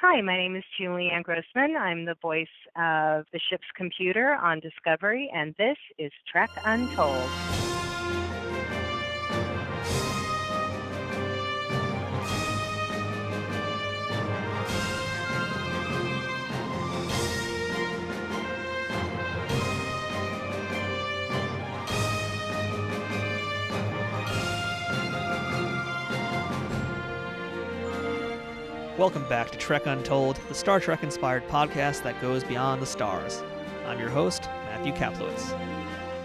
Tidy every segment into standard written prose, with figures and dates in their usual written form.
Hi, my name is Julianne Grossman. I'm the voice of the ship's computer on Discovery, and this is Trek Untold. Welcome back to Trek Untold, the Star Trek-inspired podcast that goes beyond the stars. I'm your host, Matthew Kaplowitz.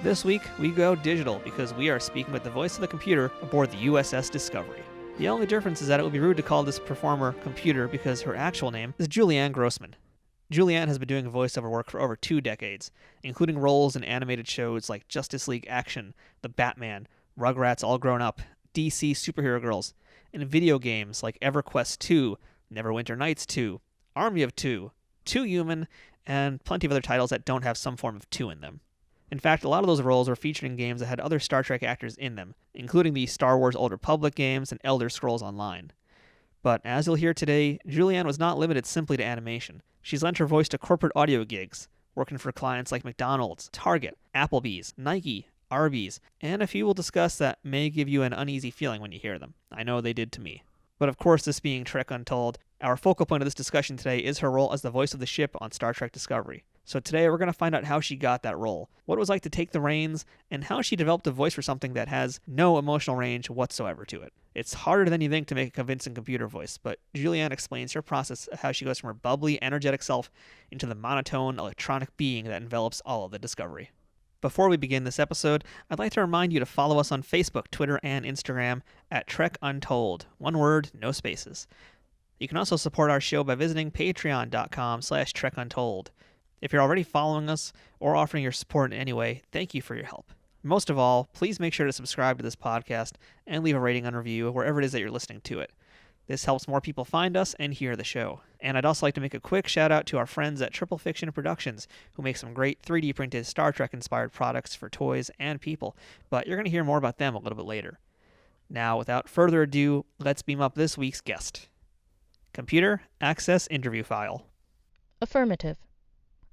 This week, we go digital because we are speaking with the voice of the computer aboard the USS Discovery. The only difference is that it would be rude to call this performer computer because her actual name is Julianne Grossman. Julianne has been doing voiceover work for over 2 decades, including roles in animated shows like Justice League Action, The Batman, Rugrats All Grown Up, DC Superhero Girls, and video games like EverQuest 2, Neverwinter Nights 2, Army of Two, Two Human, and plenty of other titles that don't have some form of 2 in them. In fact, a lot of those roles were featured in games that had other Star Trek actors in them, including the Star Wars Old Republic games and Elder Scrolls Online. But as you'll hear today, Julianne was not limited simply to animation. She's lent her voice to corporate audio gigs, working for clients like McDonald's, Target, Applebee's, Nike, Arby's, and a few we'll discuss that may give you an uneasy feeling when you hear them. I know they did to me. But of course, this being Trek Untold, our focal point of this discussion today is her role as the voice of the ship on Star Trek Discovery. So today we're going to find out how she got that role, what it was like to take the reins, and how she developed a voice for something that has no emotional range whatsoever to it. It's harder than you think to make a convincing computer voice, but Julianne explains her process of how she goes from her bubbly, energetic self into the monotone, electronic being that envelops all of the Discovery. Before we begin this episode, I'd like to remind you to follow us on Facebook, Twitter, and Instagram at Trek Untold. One word, no spaces. You can also support our show by visiting patreon.com/TrekUntold. If you're already following us or offering your support in any way, thank you for your help. Most of all, please make sure to subscribe to this podcast and leave a rating and review wherever it is that you're listening to it. This helps more people find us and hear the show. And I'd also like to make a quick shout out to our friends at Triple Fiction Productions, who make some great 3D printed Star Trek inspired products for toys and people, but you're going to hear more about them a little bit later. Now, without further ado, let's beam up this week's guest. Computer, access interview file. Affirmative.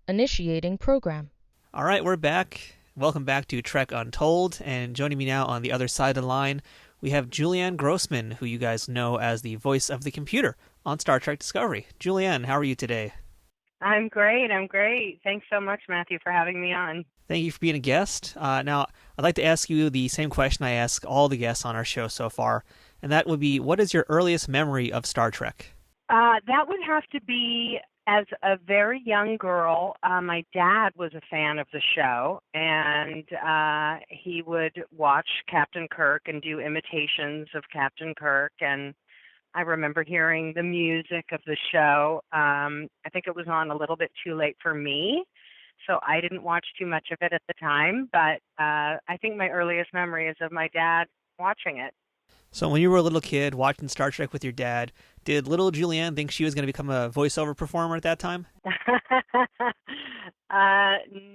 Initiating program. All right, we're back. Welcome back to Trek Untold, and joining me now on the other side of the line, we have Julianne Grossman, who you guys know as the voice of the computer on Star Trek Discovery. Julianne, how are you today? I'm great. Thanks so much, Matthew, for having me on. Thank you for being a guest. Now, I'd like to ask you the same question I ask all the guests on our show so far, and that would be, what is your earliest memory of Star Trek? That would have to be as a very young girl. My dad was a fan of the show, and he would watch Captain Kirk and do imitations of Captain Kirk, and I remember hearing the music of the show. I think it was on a little bit too late for me, so I didn't watch too much of it at the time, but I think my earliest memory is of my dad watching it. So when you were a little kid watching Star Trek with your dad, did little Julianne think she was going to become a voiceover performer at that time?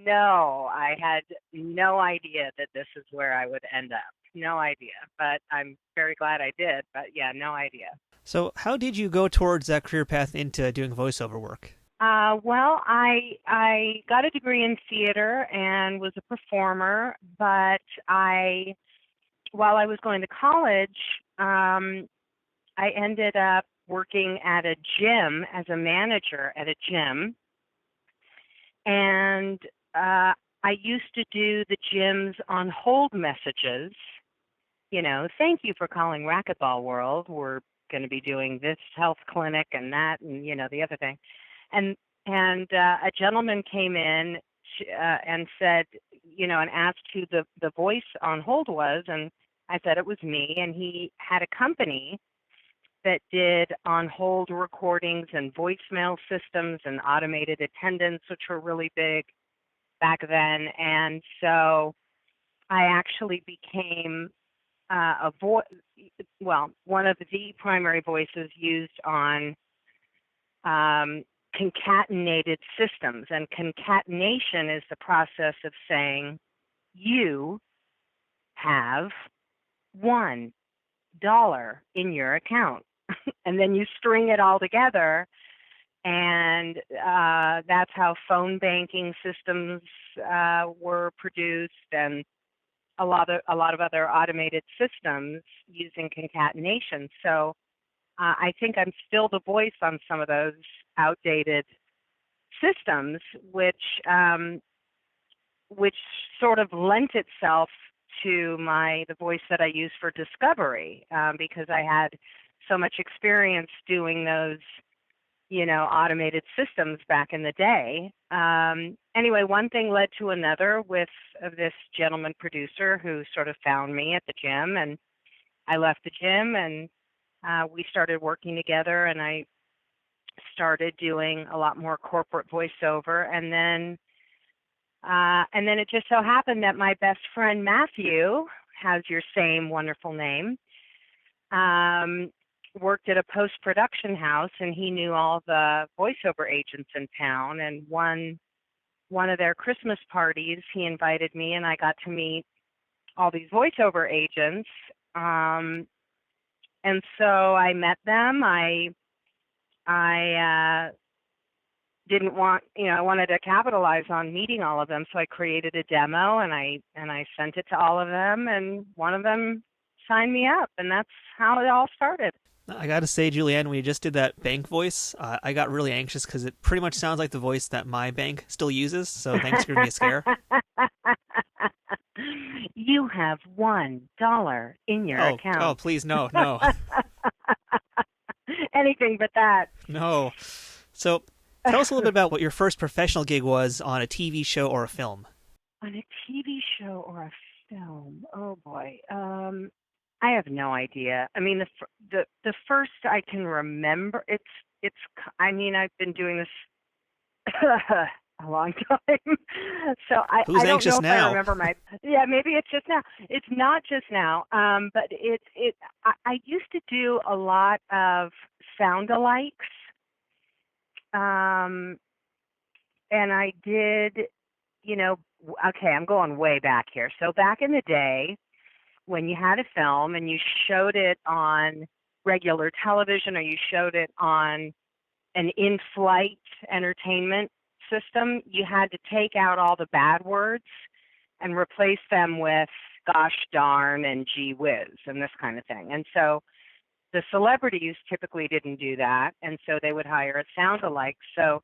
No, I had no idea that this is where I would end up. No idea, but I'm very glad I did. But yeah, no idea. So how did you go towards that career path into doing voiceover work? Well, I got a degree in theater and was a performer, but while I was going to college, I ended up working at a gym as a manager at a gym. And I used to do the gym's on hold messages. You know, thank you for calling Racquetball World. We're going to be doing this health clinic and that and, the other thing. And a gentleman came in and said, and asked who the voice on hold was. And I said it was me. And he had a company that did on-hold recordings and voicemail systems and automated attendance, which were really big back then. And so I actually became one of the primary voices used on concatenated systems. And concatenation is the process of saying, you have $1 in your account. And then you string it all together and that's how phone banking systems were produced, and a lot of other automated systems using concatenation. So I think I'm still the voice on some of those outdated systems, which sort of lent itself to the voice that I use for discovery, because I had so much experience doing those, automated systems back in the day. Anyway, one thing led to another with this gentleman producer who sort of found me at the gym, and I left the gym, and we started working together, and I started doing a lot more corporate voiceover, and then it just so happened that my best friend Matthew has your same wonderful name. Worked at a post-production house, and he knew all the voiceover agents in town. And one of their Christmas parties, he invited me, and I got to meet all these voiceover agents. And so I met them. I didn't want, I wanted to capitalize on meeting all of them, so I created a demo, and I sent it to all of them, and one of them signed me up, and that's how it all started. I got to say, Julianne, when you just did that bank voice, I got really anxious because it pretty much sounds like the voice that my bank still uses, so thanks for giving me a scare. You have $1 in your account. Oh, please, no. Anything but that. No. So tell us a little bit about what your first professional gig was on a TV show or a film. On a TV show or a film? Oh, boy. I have no idea. I mean, the first I can remember, I've been doing this a long time, so I don't know if I remember maybe it's just now. It's not just now, but I used to do a lot of sound-alikes, and I did, okay, I'm going way back here. So back in the day, when you had a film and you showed it on regular television or you showed it on an in-flight entertainment system, you had to take out all the bad words and replace them with gosh darn and gee whiz and this kind of thing. And so the celebrities typically didn't do that, and so they would hire a sound-alike. So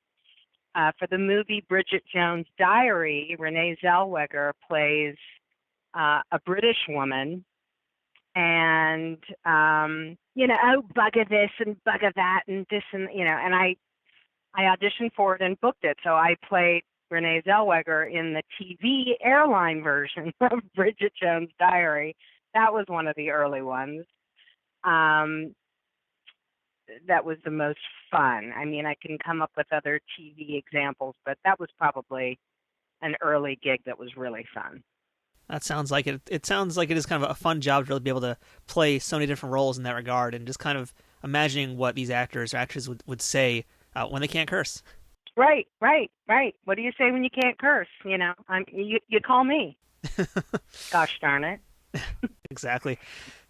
for the movie Bridget Jones' Diary, Renee Zellweger plays a British woman, and oh, bugger this and bugger that and this and and I auditioned for it and booked it. So I played Renee Zellweger in the TV airline version of Bridget Jones' Diary. That was one of the early ones. That was the most fun. I mean, I can come up with other TV examples, but that was probably an early gig that was really fun. That sounds like it. It sounds like it is kind of a fun job to really be able to play so many different roles in that regard, and just kind of imagining what these actors or actresses would say when they can't curse. Right. What do you say when you can't curse? You call me. Gosh darn it. Exactly.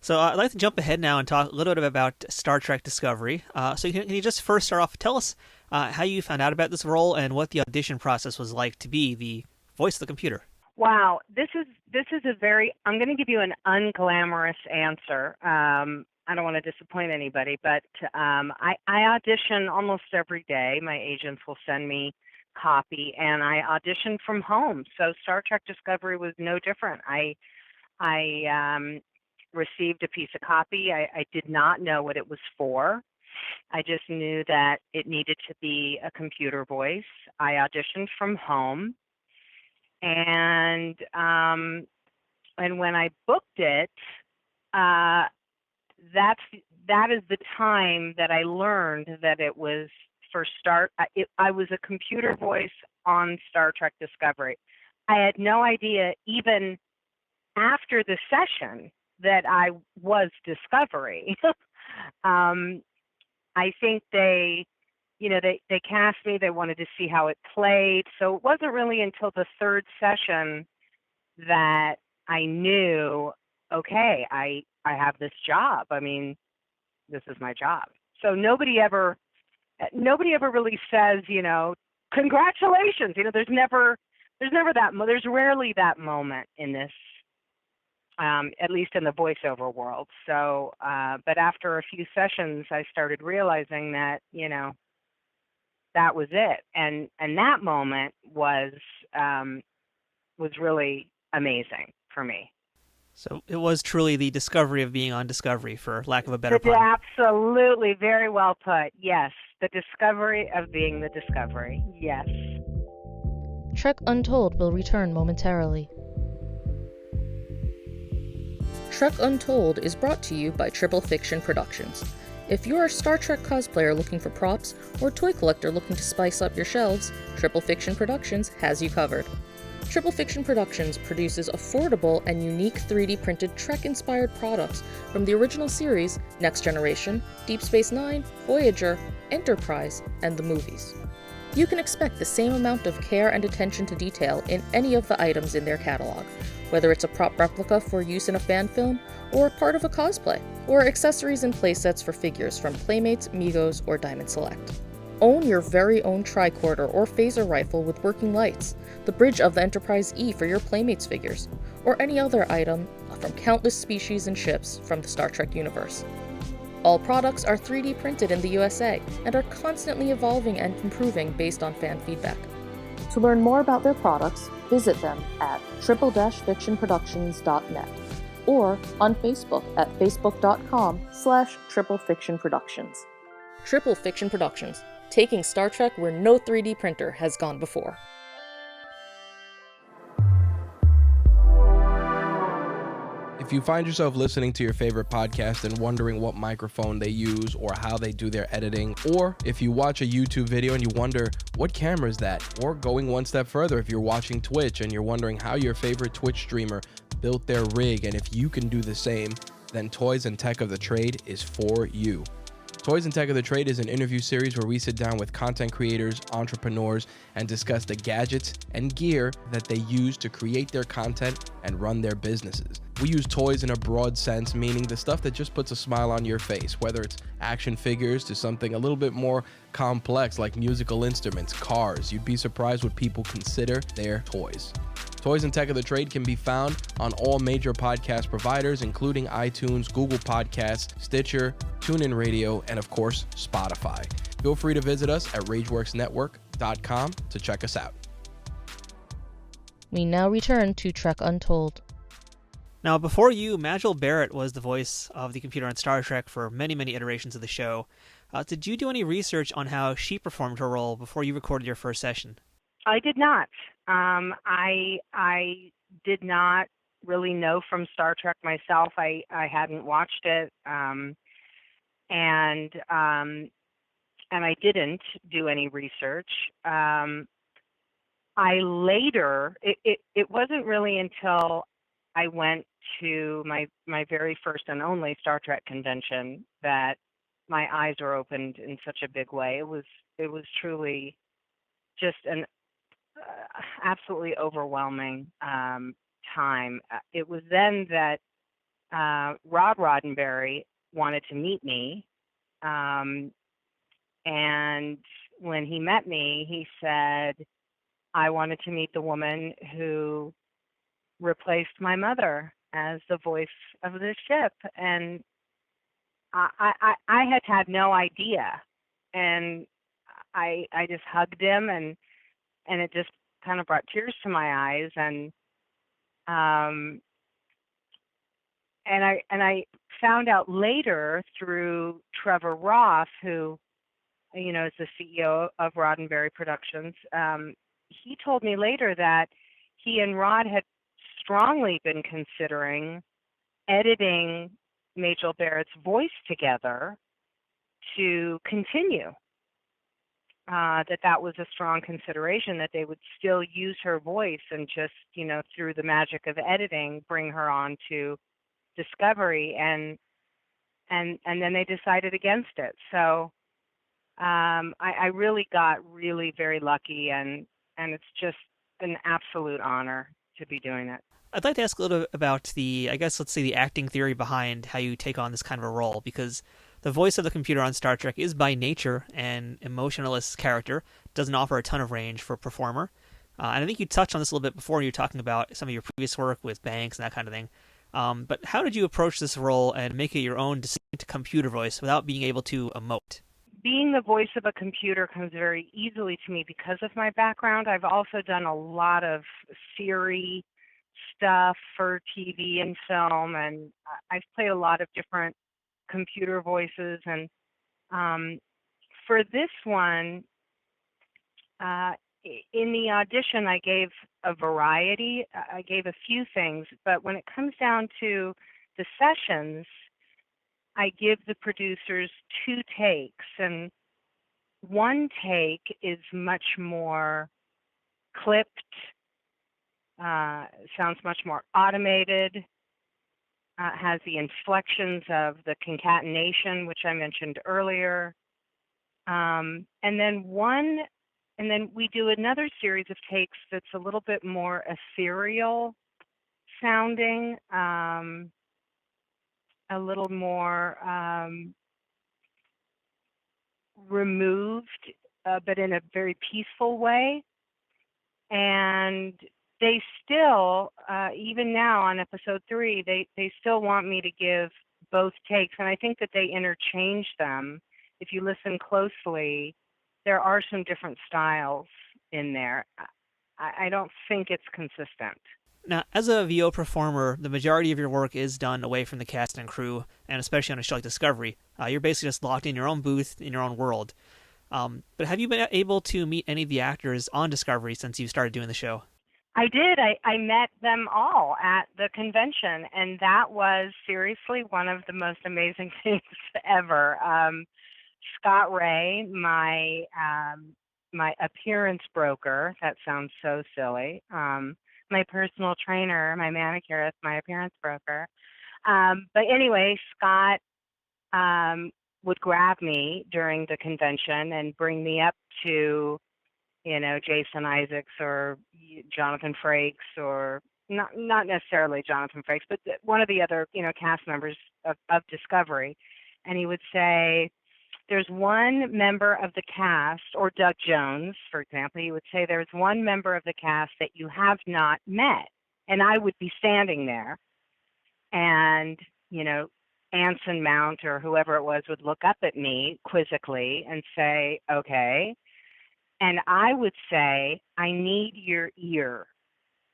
So I'd like to jump ahead now and talk a little bit about Star Trek Discovery. So can you just first start off, tell us how you found out about this role and what the audition process was like to be the voice of the computer? Wow, this is I'm going to give you an unglamorous answer. I don't want to disappoint anybody, but I audition almost every day. My agents will send me copy, and I audition from home. So Star Trek Discovery was no different. I received a piece of copy. I did not know what it was for. I just knew that it needed to be a computer voice. I auditioned from home. And when I booked it, that is the time that I learned that it was for I was a computer voice on Star Trek Discovery. I had no idea even after the session that I was Discovery. I think they cast me, they wanted to see how it played. So it wasn't really until the third session that I knew, okay, I have this job. I mean, this is my job. So nobody ever nobody ever really says, congratulations. There's rarely that moment in this, at least in the voiceover world. So, but after a few sessions, I started realizing that, that was it. And that moment was really amazing for me. So it was truly the discovery of being on Discovery, for lack of a better pun. Absolutely, very well put. Yes, the discovery of being the discovery. Yes. Trek Untold will return momentarily. Trek Untold is brought to you by Triple Fiction Productions. If you're a Star Trek cosplayer looking for props, or toy collector looking to spice up your shelves, Triple Fiction Productions has you covered. Triple Fiction Productions produces affordable and unique 3D printed Trek-inspired products from the original series, Next Generation, Deep Space Nine, Voyager, Enterprise, and the movies. You can expect the same amount of care and attention to detail in any of the items in their catalog, whether it's a prop replica for use in a fan film, or part of a cosplay, or accessories and playsets for figures from Playmates, Migos, or Diamond Select. Own your very own tricorder or phaser rifle with working lights, the bridge of the Enterprise E for your Playmates figures, or any other item from countless species and ships from the Star Trek universe. All products are 3D printed in the USA and are constantly evolving and improving based on fan feedback. To learn more about their products, visit them at triple-fictionproductions.net or on Facebook at facebook.com/triplefictionproductions. Triple Fiction Productions, taking Star Trek where no 3D printer has gone before. If you find yourself listening to your favorite podcast and wondering what microphone they use or how they do their editing, or if you watch a YouTube video and you wonder, what camera is that? Or going one step further, if you're watching Twitch and you're wondering how your favorite Twitch streamer built their rig, and if you can do the same, then Toys and Tech of the Trade is for you. Toys and Tech of the Trade is an interview series where we sit down with content creators, entrepreneurs, and discuss the gadgets and gear that they use to create their content and run their businesses. We use toys in a broad sense, meaning the stuff that just puts a smile on your face, whether it's action figures to something a little bit more complex like musical instruments, cars. You'd be surprised what people consider their toys. Toys and Tech of the Trade can be found on all major podcast providers, including iTunes, Google Podcasts, Stitcher, TuneIn Radio, and of course, Spotify. Feel free to visit us at RageWorksNetwork.com to check us out. We now return to Trek Untold. Now, before you, Majel Barrett was the voice of the computer on Star Trek for many, many iterations of the show. Did you do any research on how she performed her role before you recorded your first session? I did not. I did not really know from Star Trek myself. I hadn't watched it, and I didn't do any research. It wasn't really until I went to my very first and only Star Trek convention that my eyes were opened in such a big way. It was truly just an absolutely overwhelming time. It was then that Rod Roddenberry wanted to meet me, and when he met me, he said, I wanted to meet the woman who replaced my mother as the voice of the ship. And I had no idea. And I just hugged him, and it just kind of brought tears to my eyes. And I found out later through Trevor Roth, who, is the CEO of Roddenberry Productions. He told me later that he and Rod had strongly been considering editing Majel Barrett's voice together to continue. That was a strong consideration, that they would still use her voice and just, through the magic of editing, bring her on to Discovery, and then they decided against it. So I really got very lucky, and it's just an absolute honor to be doing it. I'd like to ask a little bit about the acting theory behind how you take on this kind of a role, because The voice of the computer on Star Trek is by nature an emotionless character, doesn't offer a ton of range for a performer. And I think you touched on this a little bit before when you were talking about some of your previous work with banks and that kind of thing. But how did you approach this role and make it your own distinct computer voice without being able to emote? Being the voice of a computer comes very easily to me because of my background. I've also done a lot of Siri stuff for TV and film, and I've played a lot of different computer voices. And for this one, in the audition, I gave a variety. I gave a few things, but when it comes down to the sessions, I give the producers 2 takes, and one take is much more clipped, sounds much more automated, has the inflections of the concatenation, which I mentioned earlier, and then we do another series of takes that's a little bit more ethereal sounding, a little more removed, but in a very peaceful way. And they still, even now on episode 3, they still want me to give both takes. And I think that they interchange them. If you listen closely, there are some different styles in there. I don't think it's consistent. Now, as a VO performer, the majority of your work is done away from the cast and crew, and especially on a show like Discovery. You're basically just locked in your own booth, in your own world. But have you been able to meet any of the actors on Discovery since you started doing the show? I did. I met them all at the convention, and that was seriously one of the most amazing things ever. Scott Ray, my appearance broker, that sounds so silly, my personal trainer, my manicurist, my appearance broker. But anyway, Scott would grab me during the convention and bring me up to, Jason Isaacs or Jonathan Frakes, or not necessarily Jonathan Frakes, but one of the other, cast members of Discovery. And he would say, there's one member of the cast, or Doug Jones, for example, he would say, there's one member of the cast that you have not met. And I would be standing there, and, Anson Mount or whoever it was would look up at me quizzically and say, okay. And I would say, I need your ear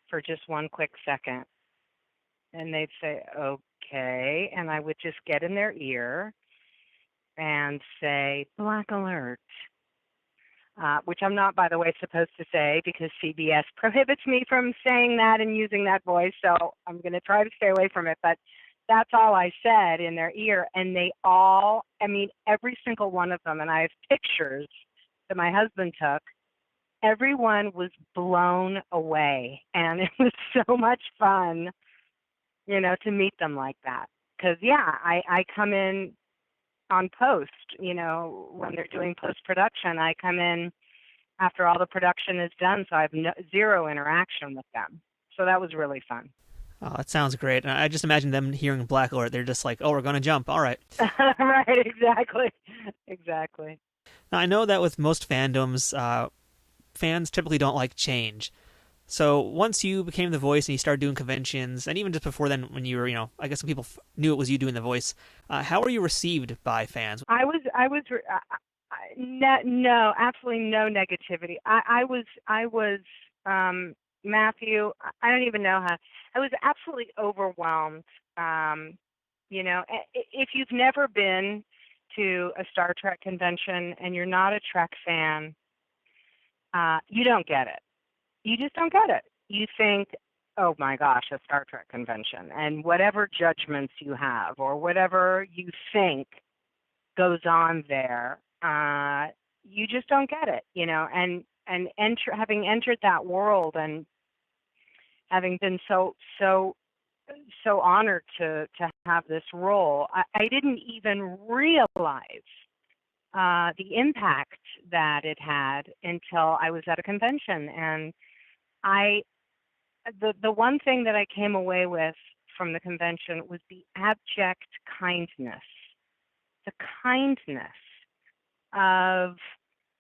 for just one quick second. And they'd say, okay. And I would just get in their ear and say, black alert, which I'm not, by the way, supposed to say because CBS prohibits me from saying that and using that voice, so I'm going to try to stay away from it. But that's all I said in their ear, and they all, every single one of them, and I have pictures that my husband took, everyone was blown away, and it was so much fun, to meet them like that. Because, I come in on post, when they're doing post-production, I come in after all the production is done, so I have zero interaction with them. So that was really fun. Oh, that sounds great. And I just imagine them hearing Black Alert. They're just like, oh, we're going to jump. All right. Right, exactly. Now, I know that with most fandoms, fans typically don't like change. So once you became the voice and you started doing conventions, and even just before then when you were, I guess some people knew it was you doing the voice, how were you received by fans? No, absolutely no negativity. I was Matthew, I don't even know how, I was absolutely overwhelmed. If you've never been to a Star Trek convention and you're not a Trek fan, you don't get it. You just don't get it. You think, oh my gosh, a Star Trek convention, and whatever judgments you have or whatever you think goes on there, you just don't get it, having entered that world and having been so honored to have this role, I didn't even realize the impact that it had until I was at a convention. And the one thing that I came away with from the convention was the abject kindness the kindness of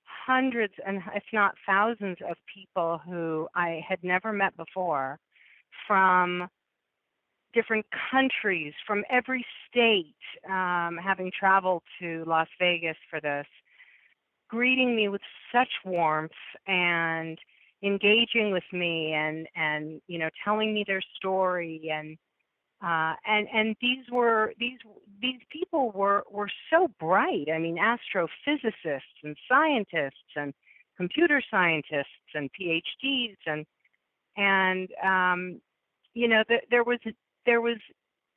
hundreds and if not thousands of people who I had never met before from different countries, from every state, having traveled to Las Vegas for this, greeting me with such warmth and engaging with me and telling me their story and these people were so bright. I mean, astrophysicists and scientists and computer scientists and PhDs and there was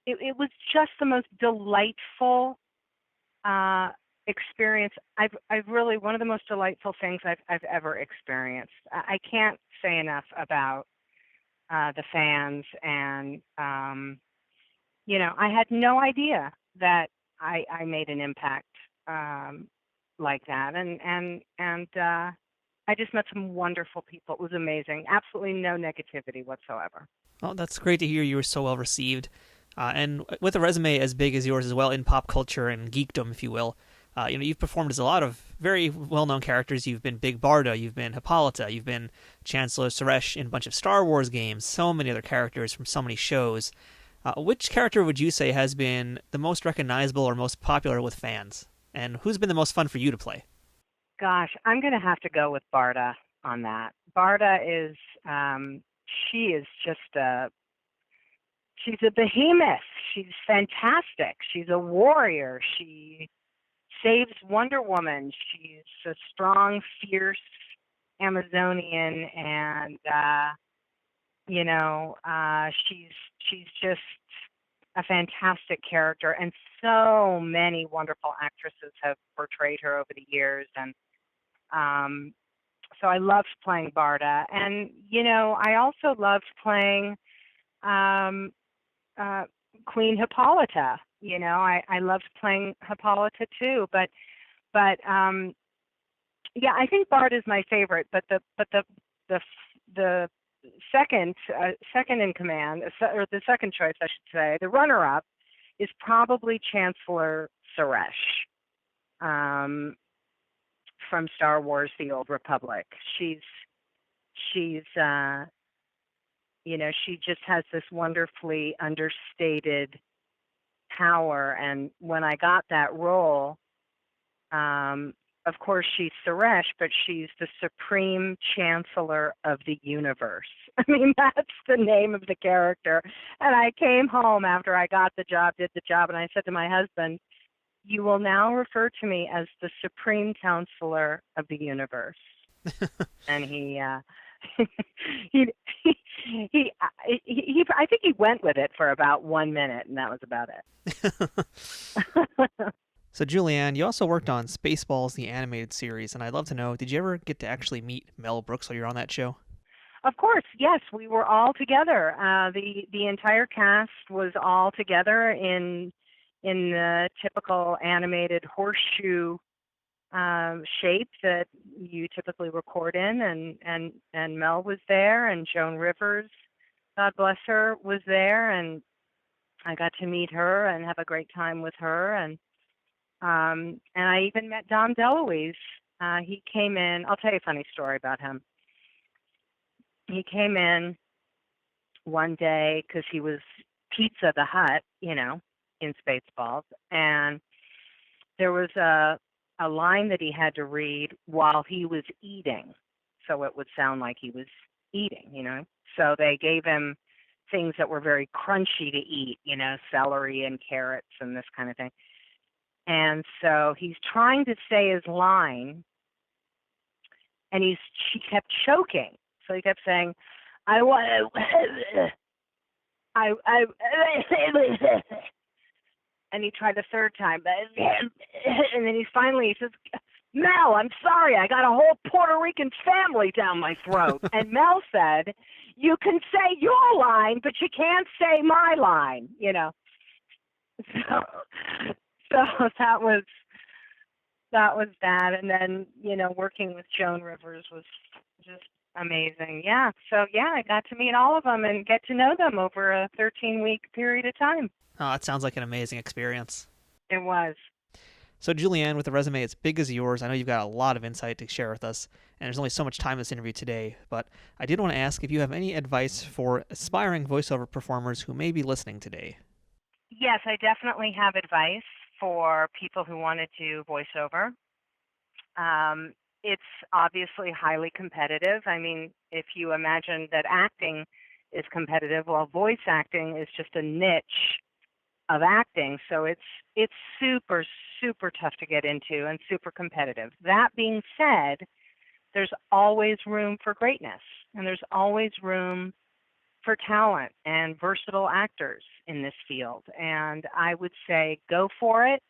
it was just the most delightful experience. I've really one of the most delightful things I've ever experienced. I can't say enough about the fans and I had no idea that I made an impact like that, and I just met some wonderful people. It was amazing. Absolutely no negativity whatsoever. Well, that's great to hear you were so well received. And with a resume as big as yours as well in pop culture and geekdom, if you will, you've performed as a lot of very well-known characters. You've been Big Barda, you've been Hippolyta, you've been Chancellor Suresh in a bunch of Star Wars games, so many other characters from so many shows. Which character would you say has been the most recognizable or most popular with fans? And who's been the most fun for you to play? Gosh, I'm going to have to go with Barda on that. Barda is, she is just she's a behemoth. She's fantastic. She's a warrior. She saves Wonder Woman. She's a strong, fierce Amazonian, and she's just a fantastic character, and so many wonderful actresses have portrayed her over the years, and so I loved playing Barda, and I also loved playing Queen Hippolyta. I loved playing Hippolyta too, but yeah, I think Barda is my favorite, but the second in command, or the second choice, I should say, the runner-up is probably Chancellor Suresh from Star Wars: The Old Republic. She's she just has this wonderfully understated power, and when I got that role, of course, she's Suresh, but she's the Supreme Chancellor of the Universe. I mean, that's the name of the character. And I came home after I got the job, did the job, and I said to my husband, "You will now refer to me as the Supreme Counselor of the Universe." And he I think he went with it for about 1 minute, and that was about it. So, Julianne, you also worked on Spaceballs, the animated series, and I'd love to know, did you ever get to actually meet Mel Brooks while you were on that show? Of course, yes. We were all together. The entire cast was all together in the typical animated horseshoe shape that you typically record in, and Mel was there, and Joan Rivers, God bless her, was there, and I got to meet her and have a great time with her, and I even met Dom DeLuise. He came in. I'll tell you a funny story about him. He came in one day because he was Pizza the Hut, in Spaceballs, and there was a line that he had to read while he was eating, so it would sound like he was eating, So they gave him things that were very crunchy to eat, celery and carrots and this kind of thing. And so he's trying to say his line, and she kept choking. So he kept saying, "I want to," and he tried the third time, and then he says, "Mel, I'm sorry, I got a whole Puerto Rican family down my throat." And Mel said, "You can say your line, but you can't say my line," So that was that, and then working with Joan Rivers was just amazing. Yeah, so I got to meet all of them and get to know them over a 13-week period of time. Oh, it sounds like an amazing experience. It was. So, Julianne, with a resume as big as yours, I know you've got a lot of insight to share with us, and there's only so much time in this interview today, but I did want to ask if you have any advice for aspiring voiceover performers who may be listening today. Yes, I definitely have advice for people who want to do voiceover. It's obviously highly competitive. I mean, if you imagine that acting is competitive, well, voice acting is just a niche of acting, so it's super, super tough to get into and super competitive. That being said, there's always room for greatness, and there's always room for talent and versatile actors in this field. And I would say go for it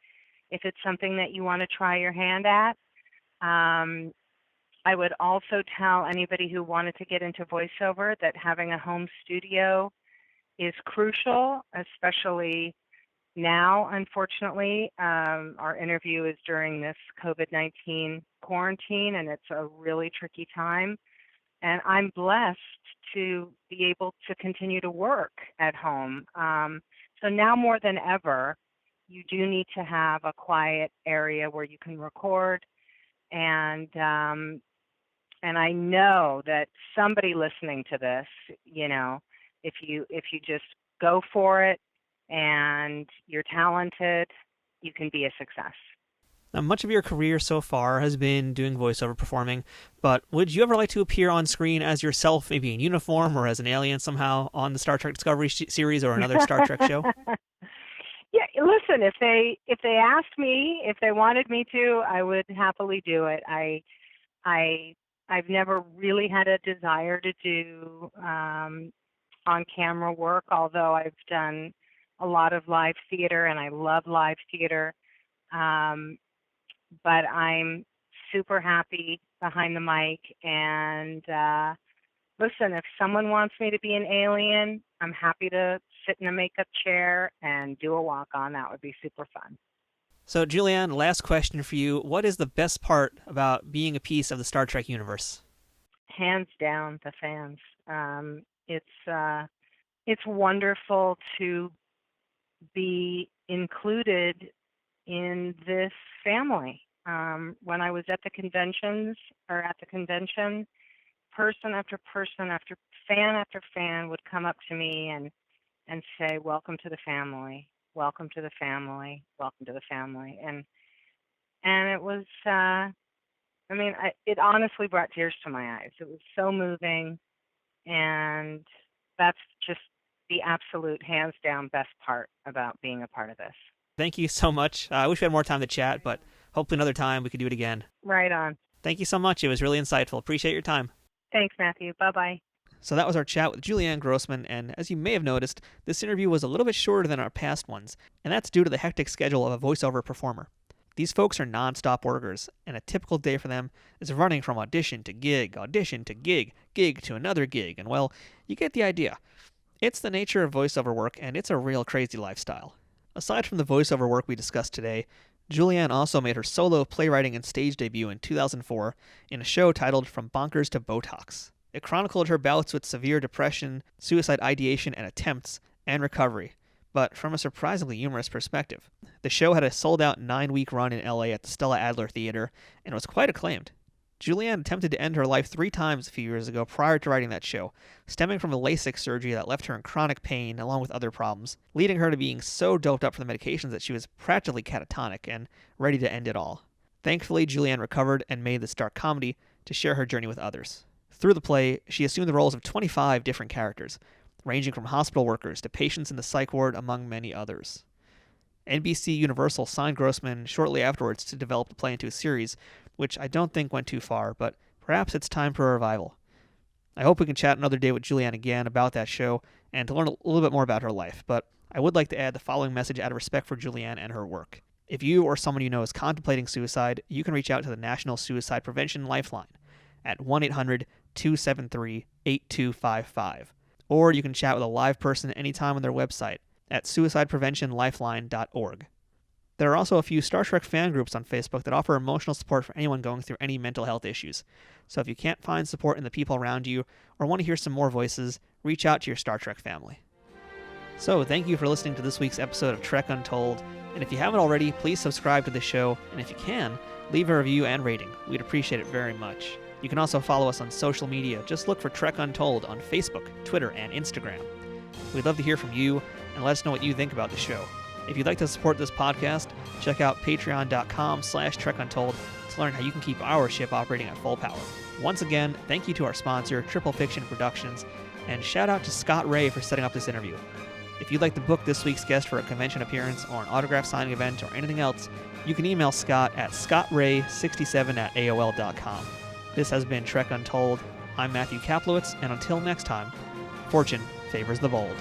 if it's something that you want to try your hand at. I would also tell anybody who wanted to get into voiceover that having a home studio is crucial, especially now, unfortunately. Our interview is during this COVID-19 quarantine, and it's a really tricky time. And I'm blessed to be able to continue to work at home. So now more than ever, you do need to have a quiet area where you can record. And I know that somebody listening to this, if you just go for it and you're talented, you can be a success. Now, much of your career so far has been doing voiceover performing, but would you ever like to appear on screen as yourself, maybe in uniform or as an alien somehow on the Star Trek Discovery series or another Star Trek show? Yeah, listen, if they asked me, if they wanted me to, I would happily do it. I've never really had a desire to do on-camera work, although I've done a lot of live theater, and I love live theater. But I'm super happy behind the mic. And listen, if someone wants me to be an alien, I'm happy to sit in a makeup chair and do a walk-on. That would be super fun. So, Julianne, last question for you. What is the best part about being a piece of the Star Trek universe? Hands down, the fans. It's wonderful to be included in this family. When I was at the convention, person after person after fan would come up to me and say, "Welcome to the family, welcome to the family, welcome to the family." And it was, it honestly brought tears to my eyes. It was so moving, and that's just the absolute hands down best part about being a part of this. Thank you so much. I wish we had more time to chat, but hopefully another time we could do it again. Right on. Thank you so much. It was really insightful. Appreciate your time. Thanks, Matthew. Bye-bye. So that was our chat with Julianne Grossman, and as you may have noticed, this interview was a little bit shorter than our past ones, and that's due to the hectic schedule of a voiceover performer. These folks are non-stop workers, and a typical day for them is running from audition to gig to another gig, and well, you get the idea. It's the nature of voiceover work, and it's a real crazy lifestyle. Aside from the voiceover work we discussed today, Julianne also made her solo playwriting and stage debut in 2004 in a show titled From Bonkers to Botox. It chronicled her bouts with severe depression, suicide ideation and attempts, and recovery, but from a surprisingly humorous perspective. The show had a sold-out 9-week run in LA at the Stella Adler Theater, and was quite acclaimed. Julianne attempted to end her life 3 times a few years ago prior to writing that show, stemming from a LASIK surgery that left her in chronic pain along with other problems, leading her to being so doped up from the medications that she was practically catatonic and ready to end it all. Thankfully, Julianne recovered and made the stark comedy to share her journey with others. Through the play, she assumed the roles of 25 different characters, ranging from hospital workers to patients in the psych ward, among many others. NBC Universal signed Grossman shortly afterwards to develop the play into a series, which I don't think went too far, but perhaps it's time for a revival. I hope we can chat another day with Julianne again about that show and to learn a little bit more about her life, but I would like to add the following message out of respect for Julianne and her work. If you or someone you know is contemplating suicide, you can reach out to the National Suicide Prevention Lifeline at 1-800-273-8255, or you can chat with a live person anytime on their website at suicidepreventionlifeline.org. There are also a few Star Trek fan groups on Facebook that offer emotional support for anyone going through any mental health issues. So if you can't find support in the people around you or want to hear some more voices, reach out to your Star Trek family. So thank you for listening to this week's episode of Trek Untold. And if you haven't already, please subscribe to the show, and if you can, leave a review and rating. We'd appreciate it very much. You can also follow us on social media. Just look for Trek Untold on Facebook, Twitter, and Instagram. We'd love to hear from you, and let us know what you think about the show. If you'd like to support this podcast, check out patreon.com/TrekUntold to learn how you can keep our ship operating at full power. Once again, thank you to our sponsor, Triple Fiction Productions, and shout out to Scott Ray for setting up this interview. If you'd like to book this week's guest for a convention appearance or an autograph signing event or anything else, you can email Scott at scottray67@aol.com. This has been Trek Untold. I'm Matthew Kaplowitz, and until next time, fortune favors the bold.